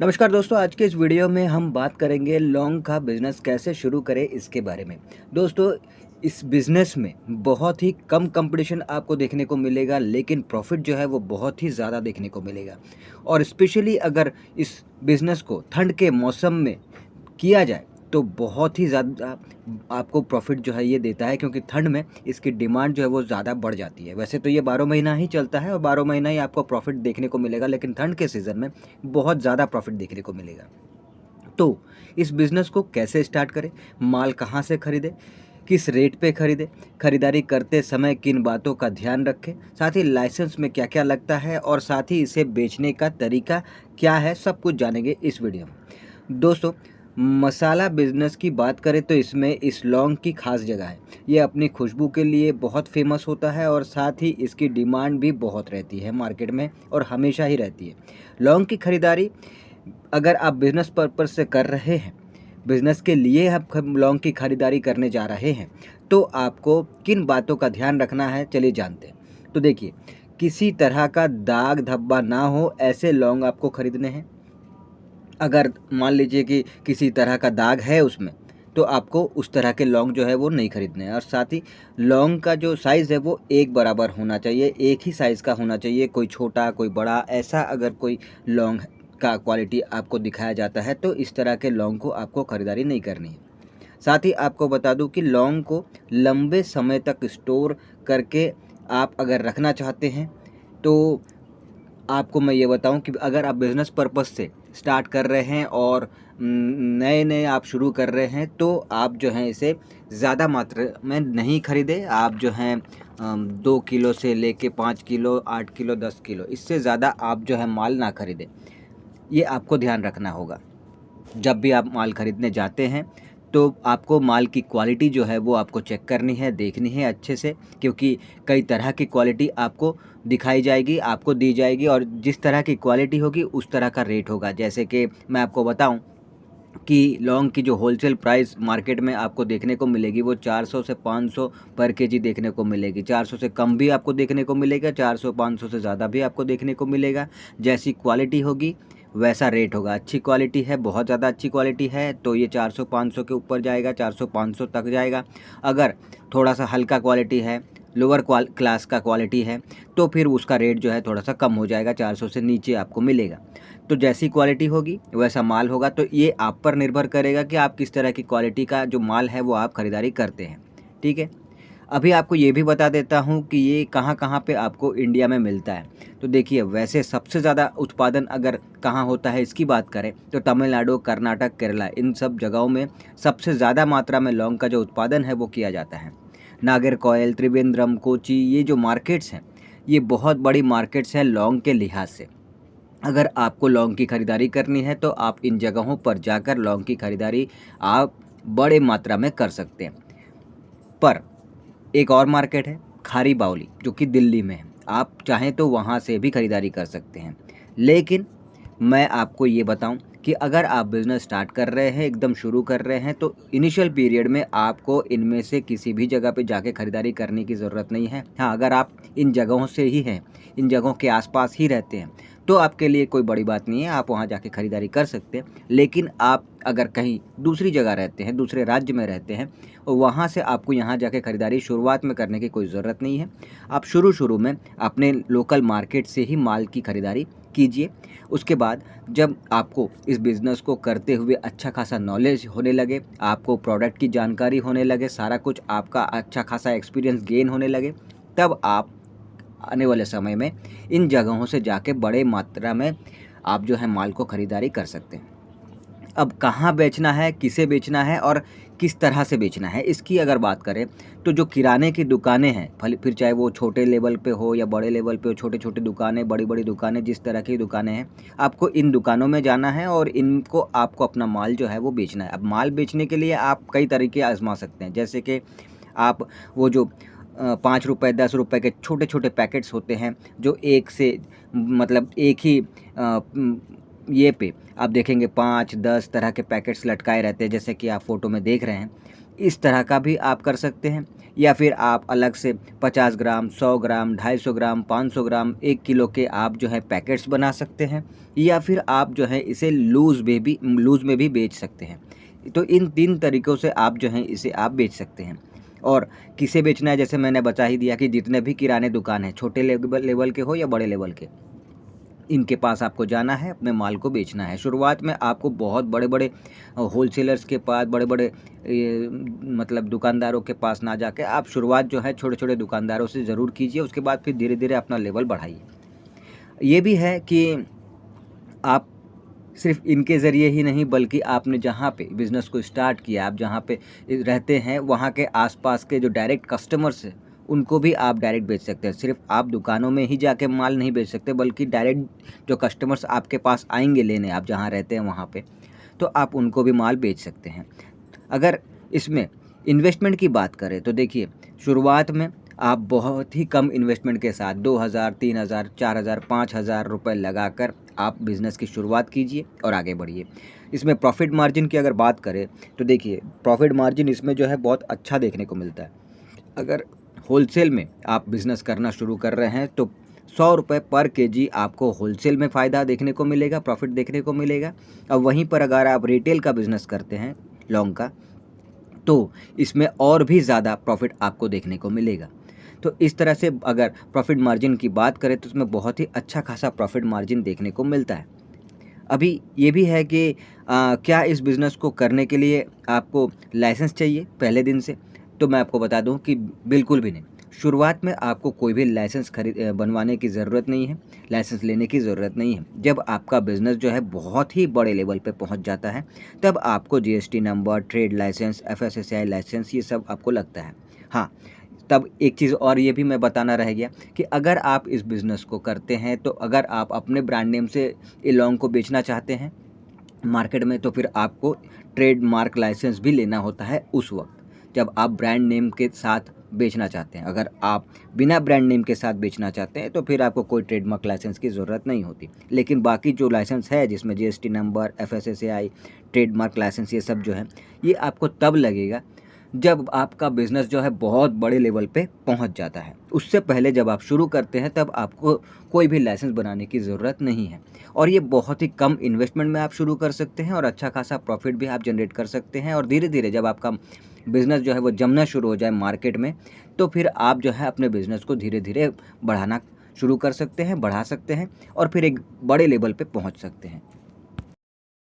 नमस्कार दोस्तों, आज के इस वीडियो में हम बात करेंगे लौंग का बिज़नेस कैसे शुरू करें इसके बारे में। दोस्तों, इस बिज़नेस में बहुत ही कम कंपटीशन आपको देखने को मिलेगा, लेकिन प्रॉफ़िट जो है वो बहुत ही ज़्यादा देखने को मिलेगा। और स्पेशली अगर इस बिज़नेस को ठंड के मौसम में किया जाए तो बहुत ही ज़्यादा आपको प्रॉफ़िट जो है ये देता है, क्योंकि ठंड में इसकी डिमांड जो है वो ज़्यादा बढ़ जाती है। वैसे तो ये 12 महीना ही चलता है और 12 महीना ही आपको प्रॉफ़िट देखने को मिलेगा, लेकिन ठंड के सीज़न में बहुत ज़्यादा प्रॉफ़िट देखने को मिलेगा। तो इस बिज़नेस को कैसे स्टार्ट करें? माल कहाँ से खरीदें? किस रेट पे खरीदें? खरीदारी करते समय किन बातों का ध्यान रखें? साथ ही लाइसेंस में क्या-क्या लगता है और साथ ही इसे बेचने का तरीका क्या है? सब कुछ जानेंगे इस वीडियो में। दोस्तों, मसाला बिज़नेस की बात करें तो इसमें इस लौंग की ख़ास जगह है। ये अपनी खुशबू के लिए बहुत फ़ेमस होता है और साथ ही इसकी डिमांड भी बहुत रहती है मार्केट में और हमेशा ही रहती है। लौंग की खरीदारी अगर आप बिज़नेस पर्पज़ से कर रहे हैं, बिज़नेस के लिए आप लौंग की खरीदारी करने जा रहे हैं, तो आपको किन बातों का ध्यान रखना है, चलिए जानते हैं। तो देखिए, किसी तरह का दाग धब्बा ना हो ऐसे लौंग आपको खरीदने हैं। अगर मान लीजिए कि किसी तरह का दाग है उसमें, तो आपको उस तरह के लौंग जो है वो नहीं खरीदने हैं। और साथ ही लौंग का जो साइज़ है वो एक बराबर होना चाहिए, एक ही साइज़ का होना चाहिए, कोई छोटा कोई बड़ा, ऐसा अगर कोई लौंग का क्वालिटी आपको दिखाया जाता है तो इस तरह के लौंग को आपको खरीदारी नहीं करनी है। साथ ही आपको बता दूं कि लौंग को लंबे समय तक स्टोर करके आप अगर रखना चाहते हैं, तो आपको मैं ये बताऊं कि अगर आप बिज़नेस पर्पस से स्टार्ट कर रहे हैं और नए-नए आप शुरू कर रहे हैं, तो आप जो हैं इसे ज़्यादा मात्रा में नहीं खरीदें। आप जो हैं 2 किलो से लेके 5 किलो, 8 किलो, 10 किलो, इससे ज़्यादा आप जो है माल ना खरीदें। ये आपको ध्यान रखना होगा। जब भी आप माल खरीदने जाते हैं, तो आपको माल की क्वालिटी जो है वो आपको चेक करनी है, देखनी है अच्छे से, क्योंकि कई तरह की क्वालिटी आपको दिखाई जाएगी, आपको दी जाएगी और जिस तरह की क्वालिटी होगी उस तरह का रेट होगा। जैसे कि मैं आपको बताऊं कि लौंग की जो होलसेल प्राइस मार्केट में आपको देखने को मिलेगी वो 400 से 500 पर केजी देखने को मिलेगी। 400 से कम भी आपको देखने को मिलेगा, 400-500 से ज़्यादा भी आपको देखने को मिलेगा। जैसी क्वालिटी होगी वैसा रेट होगा। अच्छी क्वालिटी है, बहुत ज़्यादा अच्छी क्वालिटी है तो ये 400-500 के ऊपर जाएगा, 400-500 तक जाएगा। अगर थोड़ा सा हल्का क्वालिटी है, लोअर क्लास का क्वालिटी है, तो फिर उसका रेट जो है थोड़ा सा कम हो जाएगा, 400 से नीचे आपको मिलेगा। तो जैसी क्वालिटी होगी वैसा माल होगा। तो ये आप पर निर्भर करेगा कि आप किस तरह की क्वालिटी का जो माल है वो आप खरीदारी करते हैं। ठीक है? अभी आपको ये भी बता देता हूँ कि ये कहाँ-कहाँ पे आपको इंडिया में मिलता है। तो देखिए, वैसे सबसे ज़्यादा उत्पादन अगर कहाँ होता है इसकी बात करें तो तमिलनाडु, कर्नाटक, केरला, इन सब जगहों में सबसे ज़्यादा मात्रा में लौंग का जो उत्पादन है वो किया जाता है। नागरकोइल, त्रिवेंद्रम, कोची, ये जो मार्केट्स हैं, ये बहुत बड़ी मार्केट्स हैं लौंग के लिहाज से। अगर आपको लौंग की खरीदारी करनी है तो आप इन जगहों पर जाकर लौंग की खरीदारी आप बड़े मात्रा में कर सकते हैं। पर एक और मार्केट है खारी बावली, जो कि दिल्ली में है। आप चाहें तो वहाँ से भी खरीदारी कर सकते हैं। लेकिन मैं आपको ये बताऊँ कि अगर आप बिज़नेस स्टार्ट कर रहे हैं, एकदम शुरू कर रहे हैं, तो इनिशियल पीरियड में आपको इनमें से किसी भी जगह पे जाके खरीदारी करने की ज़रूरत नहीं है। हाँ, अगर आप इन जगहों से ही हैं, इन जगहों के आस-पास ही रहते हैं, तो आपके लिए कोई बड़ी बात नहीं है, आप वहाँ जाके खरीदारी कर सकते हैं। लेकिन आप अगर कहीं दूसरी जगह रहते हैं, दूसरे राज्य में रहते हैं, और वहाँ से आपको यहाँ जाके खरीदारी शुरुआत में करने की कोई ज़रूरत नहीं है। आप शुरू-शुरू में अपने लोकल मार्केट से ही माल की खरीदारी कीजिए। उसके बाद जब आपको इस बिज़नेस को करते हुए अच्छा खासा नॉलेज होने लगे, आपको प्रोडक्ट की जानकारी होने लगे, सारा कुछ आपका अच्छा खासा एक्सपीरियंस गेन होने लगे, तब आप आने वाले समय में इन जगहों से जाके बड़े मात्रा में आप जो है माल को खरीदारी कर सकते हैं। अब कहाँ बेचना है, किसे बेचना है और किस तरह से बेचना है, इसकी अगर बात करें तो जो किराने की दुकानें हैं, भले फिर चाहे वो छोटे लेवल पे हो या बड़े लेवल पे हो, छोटे-छोटे दुकानें, बड़ी-बड़ी दुकानें, जिस तरह की दुकानें हैं, आपको इन दुकानों में जाना है और इनको आपको अपना माल जो है वो बेचना है। अब माल बेचने के लिए आप कई तरीके आज़मा सकते हैं, जैसे कि आप वो जो ₹5, ₹10 के छोटे-छोटे पैकेट्स होते हैं, जो एक से मतलब एक ही ये पे आप देखेंगे 5-10 तरह के पैकेट्स लटकाए रहते हैं, जैसे कि आप फ़ोटो में देख रहे हैं। इस तरह का भी आप कर सकते हैं, या फिर आप अलग से 50 ग्राम, 100 ग्राम, 250 ग्राम, 500 ग्राम, 1 किलो के आप जो है पैकेट्स बना सकते हैं, या फिर आप जो है इसे लूज़ में भी बेच सकते हैं। तो इन 3 तरीक़ों से आप जो हैं इसे आप बेच सकते हैं। और किसे बेचना है, जैसे मैंने बता ही दिया कि जितने भी किराने दुकान हैं, छोटे लेवल के हो या बड़े लेवल के, इनके पास आपको जाना है, अपने माल को बेचना है। शुरुआत में आपको बहुत बड़े-बड़े होलसेलर्स के पास, बड़े-बड़े मतलब दुकानदारों के पास ना जाके आप शुरुआत जो है छोटे-छोटे दुकानदारों से ज़रूर कीजिए, उसके बाद फिर धीरे-धीरे अपना लेवल बढ़ाइए। ये भी है कि आप सिर्फ़ इनके ज़रिए ही नहीं, बल्कि आपने जहाँ पे बिज़नेस को स्टार्ट किया, आप जहाँ पे रहते हैं, वहाँ के आस-पास के जो डायरेक्ट कस्टमर्स हैं, उनको भी आप डायरेक्ट बेच सकते हैं। सिर्फ़ आप दुकानों में ही जाके माल नहीं बेच सकते, बल्कि डायरेक्ट जो कस्टमर्स आपके पास आएँगे लेने, आप जहाँ रहते हैं वहाँ पे, तो आप उनको भी माल बेच सकते हैं। अगर इसमें इन्वेस्टमेंट की बात करें तो देखिए, शुरुआत में आप बहुत ही कम इन्वेस्टमेंट के साथ 2000, 3000, 4000, 5000 रुपए लगाकर आप बिज़नेस की शुरुआत कीजिए और आगे बढ़िए। इसमें प्रॉफ़िट मार्जिन की अगर बात करें तो देखिए, प्रॉफ़िट मार्जिन इसमें जो है बहुत अच्छा देखने को मिलता है। अगर होलसेल में आप बिज़नेस करना शुरू कर रहे हैं तो ₹100 पर केजी आपको होलसेल में फ़ायदा देखने को मिलेगा, प्रॉफ़िट देखने को मिलेगा। और वहीं पर अगर आप रिटेल का बिज़नेस करते हैं लौंग का, तो इसमें और भी ज़्यादा प्रॉफ़िट आपको देखने को मिलेगा। तो इस तरह से अगर प्रॉफ़िट मार्जिन की बात करें तो उसमें बहुत ही अच्छा खासा प्रॉफ़िट मार्जिन देखने को मिलता है। अभी ये भी है कि क्या इस बिज़नेस को करने के लिए आपको लाइसेंस चाहिए पहले दिन से? तो मैं आपको बता दूँ कि बिल्कुल भी नहीं। शुरुआत में आपको कोई भी लाइसेंस बनवाने की ज़रूरत नहीं है, लाइसेंस लेने की ज़रूरत नहीं है। जब आपका बिज़नेस जो है बहुत ही बड़े लेवल पे पहुँच जाता है, तब आपको GST number, trade licence, FSSI licence ये सब आपको लगता है। हाँ, तब एक चीज़ और ये भी मैं बताना रह गया कि अगर आप इस बिज़नेस को करते हैं, तो अगर आप अपने ब्रांड नेम से ये लौंग को बेचना चाहते हैं मार्केट में, तो फिर आपको ट्रेडमार्क लाइसेंस भी लेना होता है उस वक़्त, जब आप ब्रांड नेम के साथ बेचना चाहते हैं। अगर आप बिना ब्रांड नेम के साथ बेचना चाहते हैं, तो फिर आपको कोई ट्रेडमार्क लाइसेंस की ज़रूरत नहीं होती। लेकिन बाकी जो लाइसेंस है, जिसमें GST number, FSSI, trademark licence, ये सब जो है, ये आपको तब लगेगा जब आपका बिज़नेस जो है बहुत बड़े लेवल पे पहुंच जाता है। उससे पहले जब आप शुरू करते हैं, तब आपको कोई भी लाइसेंस बनाने की ज़रूरत नहीं है। और ये बहुत ही कम इन्वेस्टमेंट में आप शुरू कर सकते हैं और अच्छा खासा प्रॉफ़िट भी आप जनरेट कर सकते हैं। और धीरे-धीरे जब आपका बिज़नेस जो है वो जमना शुरू हो जाए मार्केट में, तो फिर आप जो है अपने बिज़नेस को धीरे-धीरे बढ़ाना शुरू कर सकते हैं, बढ़ा सकते हैं और फिर एक बड़े लेवल पे पहुँच सकते हैं।